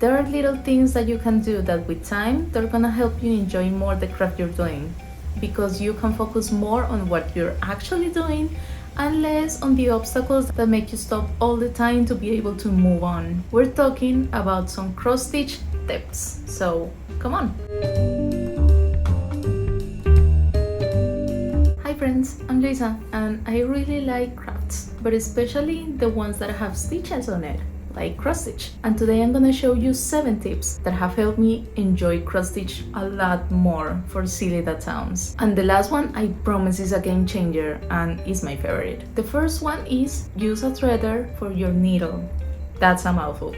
There are little things that you can do that with time, they're gonna help you enjoy more the craft you're doing, because you can focus more on what you're actually doing and less on the obstacles that make you stop all the time to be able to move on. We're talking about some cross-stitch tips, so come on! Hi friends, I'm Luisa and I really like crafts, but especially the ones that have stitches on it, like cross-stitch. And today I'm gonna show you 7 tips that have helped me enjoy cross-stitch a lot more, for silly that sounds. And the last one, I promise, is a game changer and is my favorite. The first one is use a threader for your needle. That's a mouthful.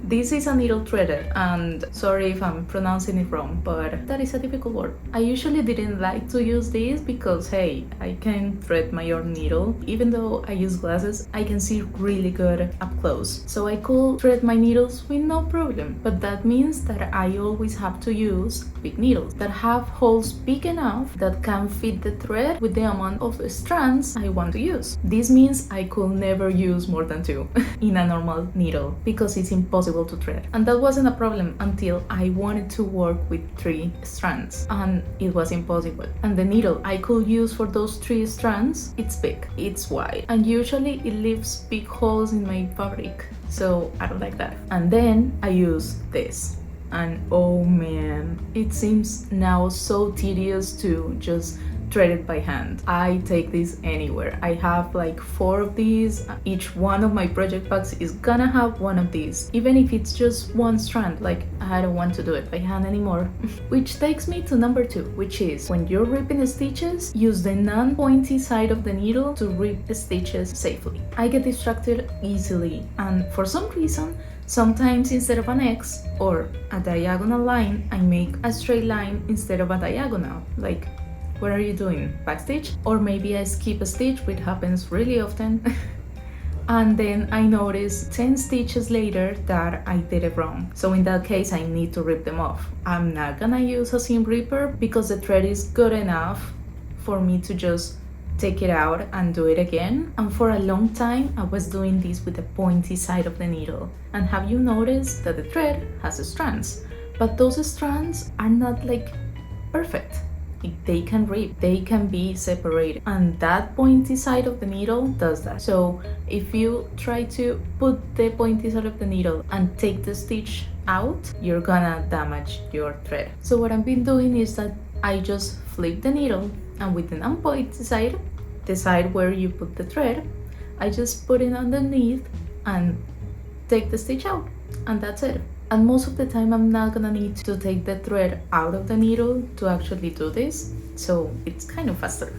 This is a needle threader, and sorry if I'm pronouncing it wrong, but that is a difficult word. I usually didn't like to use this because, hey, I can thread my own needle. Even though I use glasses, I can see really good up close. So I could thread my needles with no problem, but that means that I always have to use big needles that have holes big enough that can fit the thread with the amount of strands I want to use. This means I could never use more than 2 in a normal needle because it's impossible to thread. And that wasn't a problem until I wanted to work with 3 strands, and it was impossible. And the needle I could use for those 3 strands, it's big, it's wide, and usually it leaves big holes in my fabric, so I don't like that. And then I use this, and oh man, it seems now so tedious to just thread it by hand. I take this anywhere. I have like 4 of these. Each one of my project packs is gonna have one of these, even if it's just 1 strand. Like, I don't want to do it by hand anymore. Which takes me to number 2, which is when you're ripping the stitches, use the non-pointy side of the needle to rip the stitches safely. I get distracted easily, and for some reason, sometimes instead of an X or a diagonal line, I make a straight line instead of a diagonal. Like, what are you doing? Backstitch? Or maybe I skip a stitch, which happens really often. And then I notice 10 stitches later that I did it wrong. So in that case, I need to rip them off. I'm not gonna use a seam ripper because the thread is good enough for me to just take it out and do it again. And for a long time, I was doing this with the pointy side of the needle. And have you noticed that the thread has strands? But those strands are not like perfect. They can rip, they can be separated, and that pointy side of the needle does that. So if you try to put the pointy side of the needle and take the stitch out, you're gonna damage your thread. So what I've been doing is that I just flip the needle, and with the non-pointy side, the side where you put the thread, I just put it underneath and take the stitch out, and that's it. And most of the time I'm not gonna need to take the thread out of the needle to actually do this, so it's kind of faster.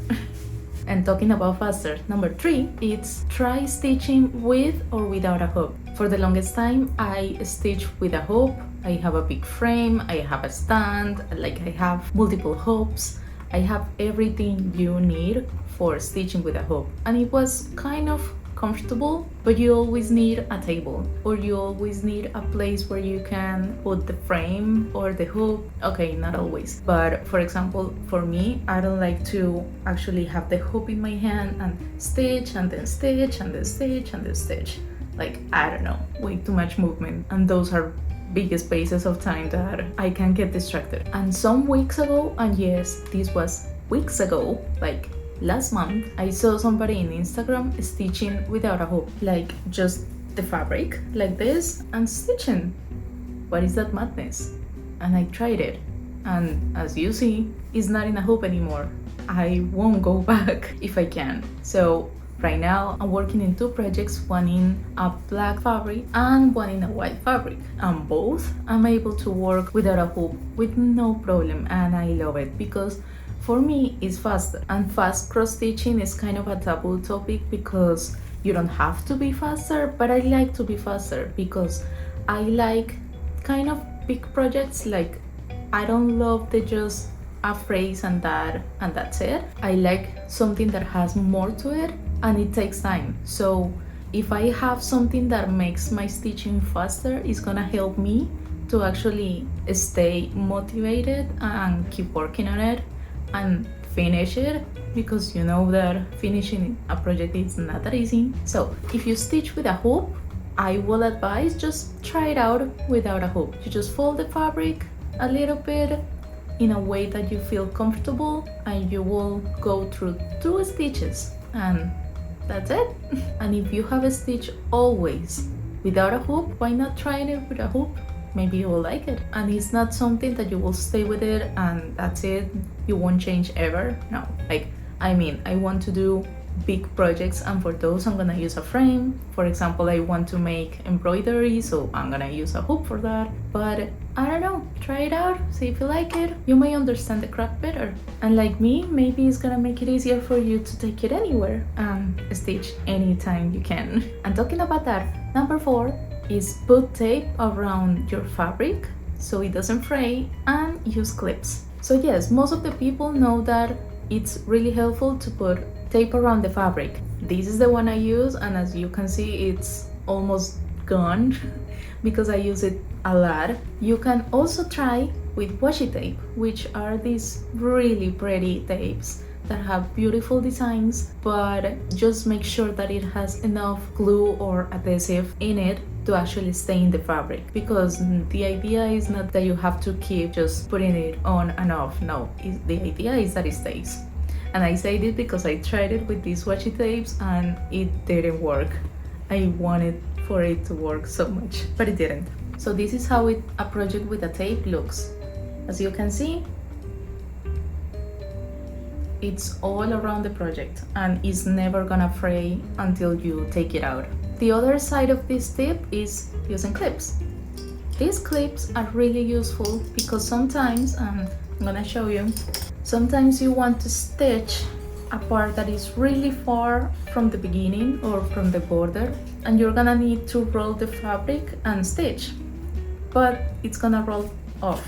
And talking about faster, number 3, it's try stitching with or without a hook. For the longest time I stitch with a hook. I have a big frame, I have a stand, like I have multiple hooks. I have everything you need for stitching with a hook, and it was kind of comfortable, but you always need a table, or you always need a place where you can put the frame or the hook. Okay, not always, but for example, for me, I don't like to actually have the hook in my hand and stitch and then stitch and then stitch and then stitch. Like, I don't know, way too much movement, and those are big spaces of time that I can get distracted. And some weeks ago, and yes, this was weeks ago, like last month, I saw somebody in Instagram stitching without a hook, like just the fabric like this and stitching. What is that madness? And I tried it, and as you see, it's not in a hoop anymore. I won't go back if I can. So right now I'm working in 2 projects, one in a black fabric and one in a white fabric, and both I'm able to work without a hoop with no problem, and I love it because for me, it's faster, and fast cross-stitching is kind of a taboo topic because you don't have to be faster, but I like to be faster because I like kind of big projects. Like, I don't love the just a phrase and that's it. I like something that has more to it, and it takes time. So if I have something that makes my stitching faster, it's gonna help me to actually stay motivated and keep working on it and finish it, because you know that finishing a project is not that easy. So if you stitch with a hoop, I will advise just try it out without a hoop. You just fold the fabric a little bit in a way that you feel comfortable, and you will go through 2 stitches, and that's it. And if you have a stitch always without a hoop, why not try it with a hoop? Maybe you will like it. And it's not something that you will stay with it and that's it, you won't change ever. No, like, I mean, I want to do big projects, and for those I'm gonna use a frame. For example, I want to make embroidery, so I'm gonna use a hoop for that. But I don't know, try it out, see if you like it. You may understand the craft better, and like me, maybe it's gonna make it easier for you to take it anywhere and stitch anytime you can. And talking about that, number 4 is put tape around your fabric so it doesn't fray, and use clips. So yes, most of the people know that it's really helpful to put tape around the fabric. This is the one I use, and as you can see, it's almost gone because I use it a lot. You can also try with washi tape, which are these really pretty tapes that have beautiful designs, but just make sure that it has enough glue or adhesive in it to actually stay in the fabric, because the idea is not that you have to keep just putting it on and off. No, the idea is that it stays. And I say this because I tried it with these washi tapes and it didn't work. I wanted for it to work so much, but it didn't. So this is how a project with a tape looks. As you can see, it's all around the project and it's never gonna fray until you take it out. The other side of this tip is using clips. These clips are really useful because sometimes, I'm gonna show you, sometimes you want to stitch a part that is really far from the beginning or from the border, and you're gonna need to roll the fabric and stitch, but it's gonna roll off.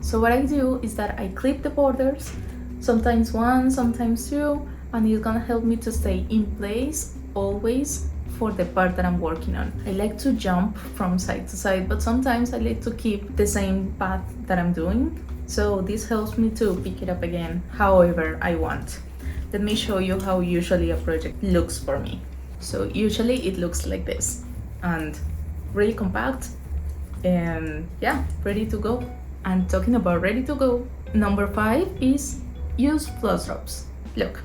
So what I do is that I clip the borders, sometimes 1, sometimes 2, and it's gonna help me to stay in place always for the part that I'm working on. I like to jump from side to side, but sometimes I like to keep the same path that I'm doing. So this helps me to pick it up again however I want. Let me show you how usually a project looks for me. So usually it looks like this, and really compact, and yeah, ready to go. And talking about ready to go, number 5 is use floss drops. Look,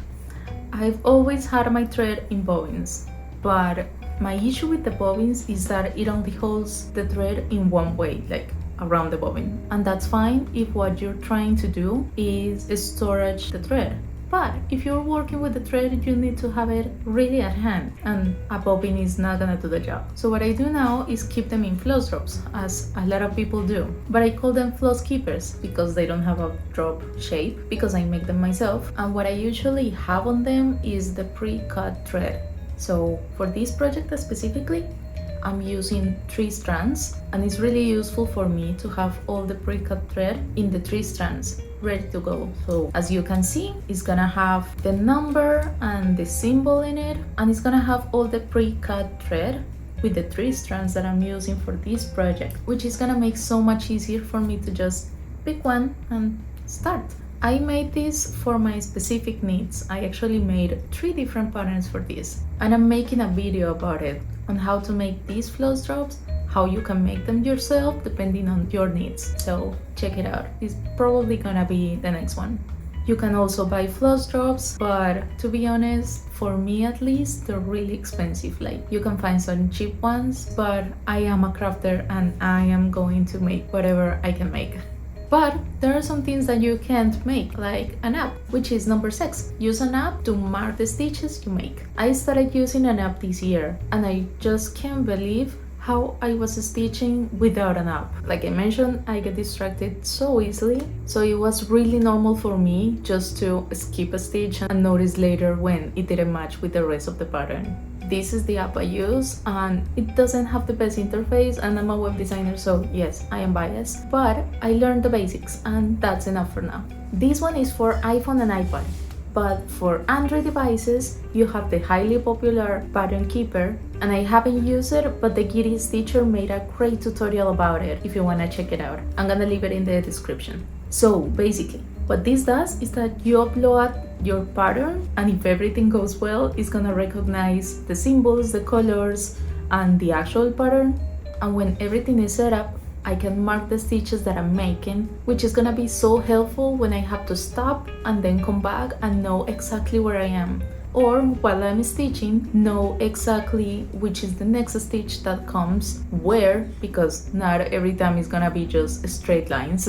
I've always had my thread in bobbins, but my issue with the bobbins is that it only holds the thread in one way, like around the bobbin, and that's fine if what you're trying to do is storage the thread. But if you're working with the thread, you need to have it really at hand, and a bobbin is not gonna do the job. So what I do now is keep them in floss drops, as a lot of people do. But I call them floss keepers because they don't have a drop shape, because I make them myself. And what I usually have on them is the pre-cut thread. So for this project specifically, I'm using 3 strands, and it's really useful for me to have all the pre-cut thread in the 3 strands ready to go. So as you can see, it's gonna have the number and the symbol in it, and it's gonna have all the pre-cut thread with the 3 strands that I'm using for this project, which is gonna make so much easier for me to just pick one and start. I made this for my specific needs. I actually made 3 different patterns for this, and I'm making a video about it, on how to make these floss drops, how you can make them yourself depending on your needs. So check it out. It's probably gonna be the next one. You can also buy floss drops, but to be honest, for me at least, they're really expensive. Like, you can find some cheap ones, but I am a crafter and I am going to make whatever I can make. But there are some things that you can't make, like an app, which is number 6. Use an app to mark the stitches you make. I started using an app this year, and I just can't believe how I was stitching without an app. Like I mentioned, I get distracted so easily, so it was really normal for me just to skip a stitch and notice later when it didn't match with the rest of the pattern. This is the app I use, and it doesn't have the best interface, and I'm a web designer, so yes, I am biased, but I learned the basics and that's enough for now. This one is for iPhone and iPad, but for Android devices, you have the highly popular Pattern Keeper, and I haven't used it, but the Giddy Stitcher made a great tutorial about it if you wanna check it out. I'm gonna leave it in the description. So basically, what this does is that you upload your pattern, and if everything goes well, it's gonna recognize the symbols, the colors, and the actual pattern. And when everything is set up, I can mark the stitches that I'm making, which is gonna be so helpful when I have to stop and then come back and know exactly where I am. Or while I'm stitching, know exactly which is the next stitch that comes where, because not every time is gonna be just straight lines.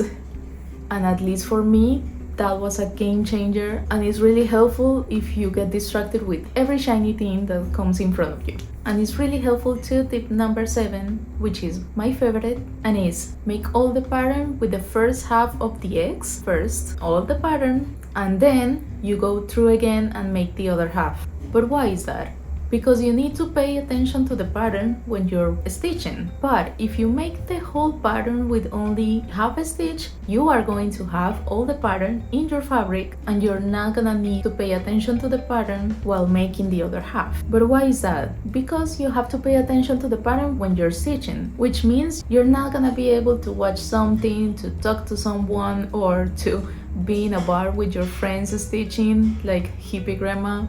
And at least for me, that was a game changer, and it's really helpful if you get distracted with every shiny thing that comes in front of you. And it's really helpful too, tip number 7, which is my favorite, and is make all the pattern with the first half of the X first, all the pattern, and then you go through again and make the other half. But why is that? Because you need to pay attention to the pattern when you're stitching. But if you make the whole pattern with only half a stitch, you are going to have all the pattern in your fabric and you're not gonna need to pay attention to the pattern while making the other half. But why is that? Because you have to pay attention to the pattern when you're stitching, which means you're not gonna be able to watch something, to talk to someone, or to be in a bar with your friends stitching like hippie grandma.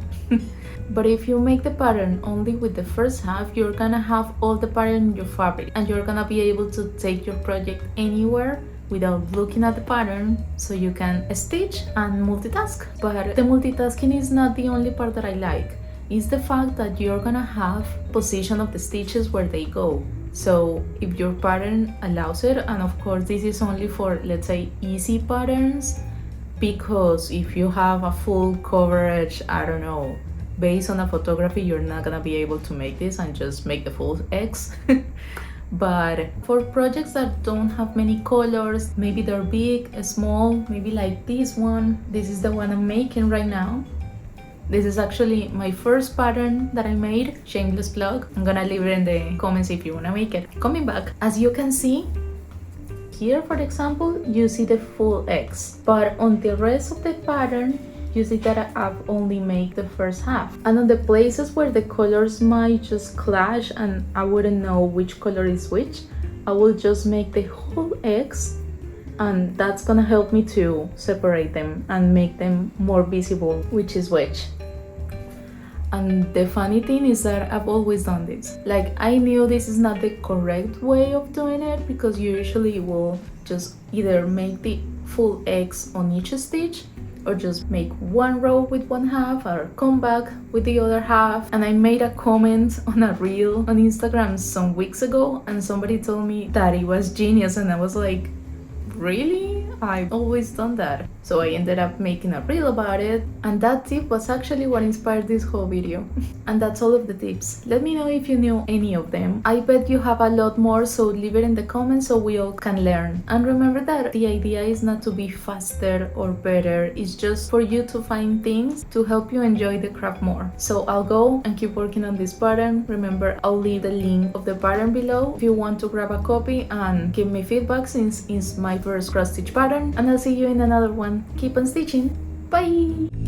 But if you make the pattern only with the first half, you're gonna have all the pattern in your fabric and you're gonna be able to take your project anywhere without looking at the pattern, so you can stitch and multitask. But the multitasking is not the only part that I like. It's the fact that you're gonna have position of the stitches where they go. So if your pattern allows it, and of course this is only for, let's say, easy patterns, because if you have a full coverage, I don't know, based on a photography, you're not gonna be able to make this and just make the full X. But for projects that don't have many colors, maybe they're big, small, maybe like this one. This is the one I'm making right now. This is actually my first pattern that I made, shameless plug. I'm gonna leave it in the comments if you wanna make it. Coming back, as you can see, here for example, you see the full X, but on the rest of the pattern, you see that I've only made the first half. And on the places where the colors might just clash and I wouldn't know which color is which, I will just make the whole X, and that's gonna help me to separate them and make them more visible, which is which. And the funny thing is that I've always done this. Like, I knew this is not the correct way of doing it, because you usually will just either make the full X on each stitch, or just make one row with one half, or come back with the other half. And I made a comment on a reel on Instagram some weeks ago, and somebody told me that it was genius, and I was like, really? I've always done that. So I ended up making a reel about it, and that tip was actually what inspired this whole video. And that's all of the tips. Let me know if you knew any of them. I bet you have a lot more, so leave it in the comments so we all can learn. And remember that the idea is not to be faster or better, it's just for you to find things to help you enjoy the craft more. So I'll go and keep working on this pattern. Remember, I'll leave the link of the pattern below if you want to grab a copy and give me feedback, since it's my first cross stitch pattern. And I'll see you in another one. Keep on stitching. Bye!